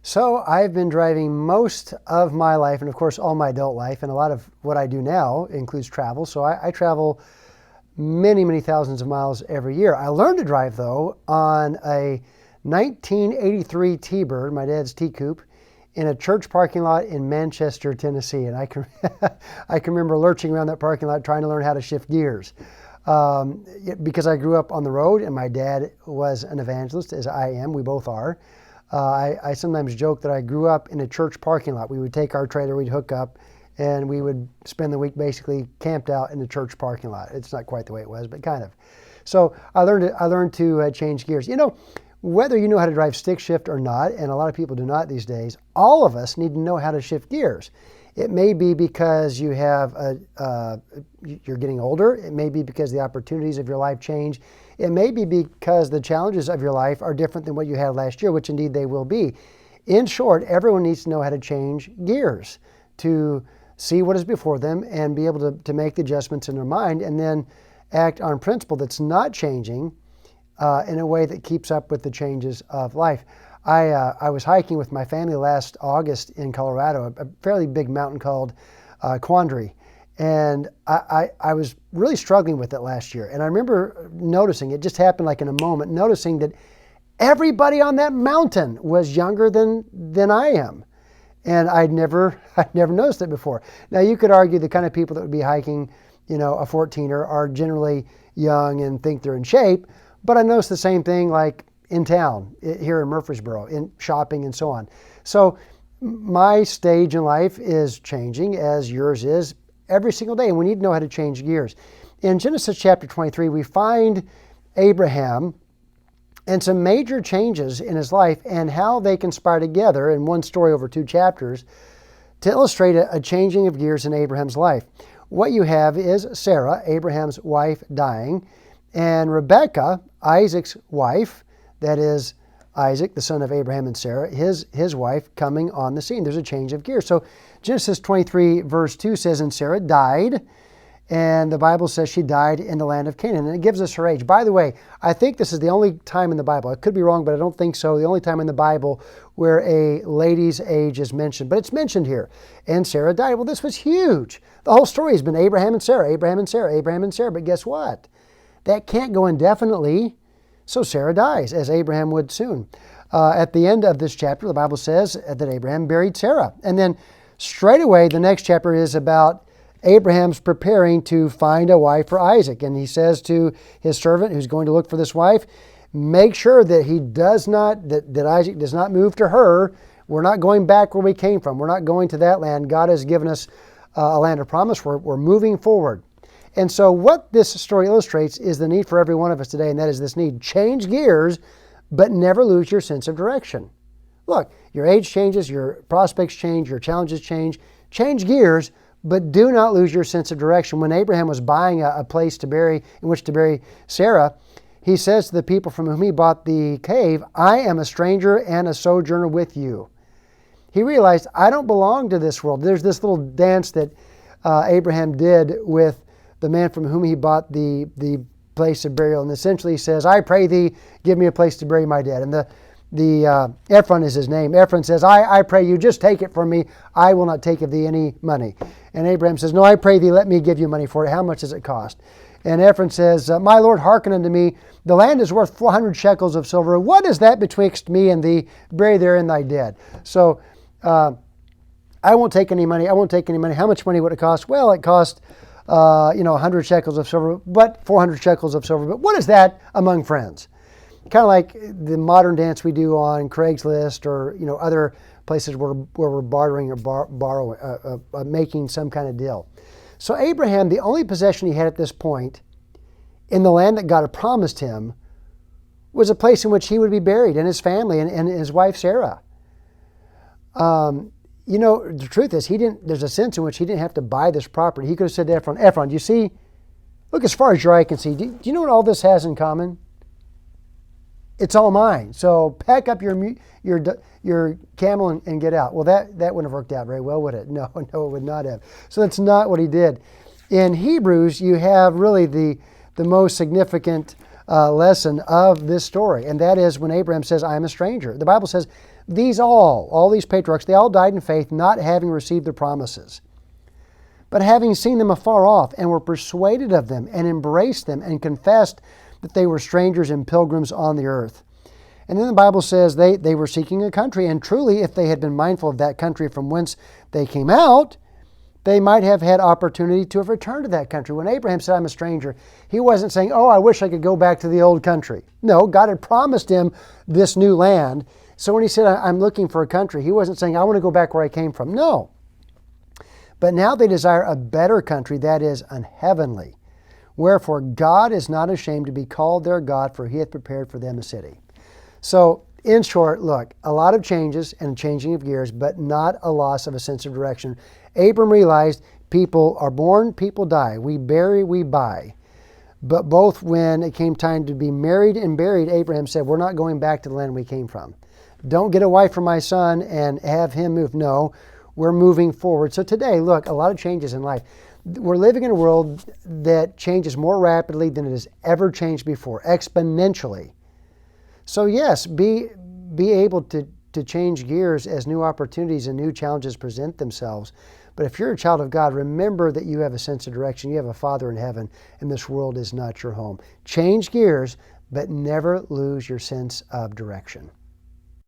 So I've been driving most of my life, and of course all my adult life, and a lot of what I do now includes travel. So I travel many, many thousands of miles every year. I learned to drive, though, on a 1983 T-Bird, my dad's T-Coupe, in a church parking lot in Manchester, Tennessee. And I can, I can remember lurching around that parking lot trying to learn how to shift gears. Because I grew up on the road, and my dad was an evangelist, as I am. We both are. I sometimes joke that I grew up in a church parking lot. We would take our trailer, we'd hook up, and we would spend the week basically camped out in the church parking lot. It's not quite the way it was, but kind of. So I learned to change gears. You know, whether you know how to drive stick shift or not, and a lot of people do not these days, all of us need to know how to shift gears. It may be because you have you're getting older. It may be because the opportunities of your life change. It may be because the challenges of your life are different than what you had last year, which indeed they will be. In short, everyone needs to know how to change gears to see what is before them and be able to make the adjustments in their mind and then act on principle that's not changing in a way that keeps up with the changes of life. I was hiking with my family last August in Colorado, a fairly big mountain called Quandary. And I was really struggling with it last year. And I remember noticing, it just happened like in a moment, noticing that everybody on that mountain was younger than I am. And I'd never noticed it before. Now you could argue the kind of people that would be hiking, you know, a 14er are generally young and think they're in shape. But I noticed the same thing like in town, here in Murfreesboro, in shopping and so on. So my stage in life is changing as yours is every single day, and we need to know how to change gears. In Genesis chapter 23, we find Abraham and some major changes in his life and how they conspire together in one story over 2 chapters to illustrate a changing of gears in Abraham's life. What you have is Sarah, Abraham's wife, dying, and Rebekah, Isaac's wife, that is Isaac, the son of Abraham and Sarah, his wife, coming on the scene. There's a change of gears. So Genesis 23 verse 2 says, and Sarah died, and the Bible says she died in the land of Canaan. And it gives us her age. By the way, I think this is the only time in the Bible, I could be wrong, but I don't think so, the only time in the Bible where a lady's age is mentioned. But it's mentioned here. And Sarah died. Well, this was huge. The whole story has been Abraham and Sarah, Abraham and Sarah, Abraham and Sarah. But guess what? That can't go indefinitely. So Sarah dies, as Abraham would soon. At the end of this chapter, the Bible says that Abraham buried Sarah. And then straight away, the next chapter is about Abraham's preparing to find a wife for Isaac. And he says to his servant who's going to look for this wife, make sure that he does not, that Isaac does not move to her. We're not going back where we came from. We're not going to that land. God has given us a land of promise. We're moving forward. And so what this story illustrates is the need for every one of us today, and that is this need. Change gears, but never lose your sense of direction. Look, your age changes, your prospects change, your challenges change. Change gears, but do not lose your sense of direction. When Abraham was buying a place to bury, in which to bury Sarah, he says to the people from whom he bought the cave, I am a stranger and a sojourner with you. He realized, I don't belong to this world. There's this little dance that Abraham did with the man from whom he bought the place of burial. And essentially he says, I pray thee, give me a place to bury my dead. And the Ephron is his name. Ephron says, I pray you, just take it from me. I will not take of thee any money. And Abraham says, no, I pray thee, let me give you money for it. How much does it cost? And Ephron says, my Lord, hearken unto me. The land is worth 400 shekels of silver. What is that betwixt me and thee? Bury therein thy dead. So I won't take any money. I won't take any money. How much money would it cost? Well, it cost 100 shekels of silver, but 400 shekels of silver. But what is that among friends? Kind of like the modern dance we do on Craigslist or other places where we're bartering or making some kind of deal. So Abraham, the only possession he had at this point in the land that God had promised him was a place in which he would be buried, and his family and his wife Sarah. The truth is, there's a sense in which he didn't have to buy this property. He could have said to Ephron, do you see? Look as far as your eye can see. Do you know what all this has in common? It's all mine. So pack up your camel and get out. Well, that wouldn't have worked out very well, would it? No, it would not have. So that's not what he did. In Hebrews, you have really the most significant lesson of this story, and that is when Abraham says, I am a stranger. The Bible says, all these patriarchs, they all died in faith, not having received the promises, but having seen them afar off, and were persuaded of them, and embraced them, and confessed that they were strangers and pilgrims on the earth. And then the Bible says they were seeking a country, and truly, if they had been mindful of that country from whence they came out, they might have had opportunity to have returned to that country. When Abraham said, I'm a stranger, he wasn't saying, oh, I wish I could go back to the old country. No, God had promised him this new land. So when he said, I'm looking for a country, he wasn't saying, I want to go back where I came from. No. But now they desire a better country, that is, an heavenly. Wherefore God is not ashamed to be called their God, for he hath prepared for them a city. So, in short, look, a lot of changes and changing of gears, but not a loss of a sense of direction. Abram realized people are born, people die. We bury, we buy. But both when it came time to be married and buried, Abraham said, we're not going back to the land we came from. Don't get a wife for my son and have him move. No, we're moving forward. So today, look, a lot of changes in life. We're living in a world that changes more rapidly than it has ever changed before, exponentially. So yes, be able to change gears as new opportunities and new challenges present themselves. But if you're a child of God, remember that you have a sense of direction. You have a Father in heaven, and this world is not your home. Change gears, but never lose your sense of direction.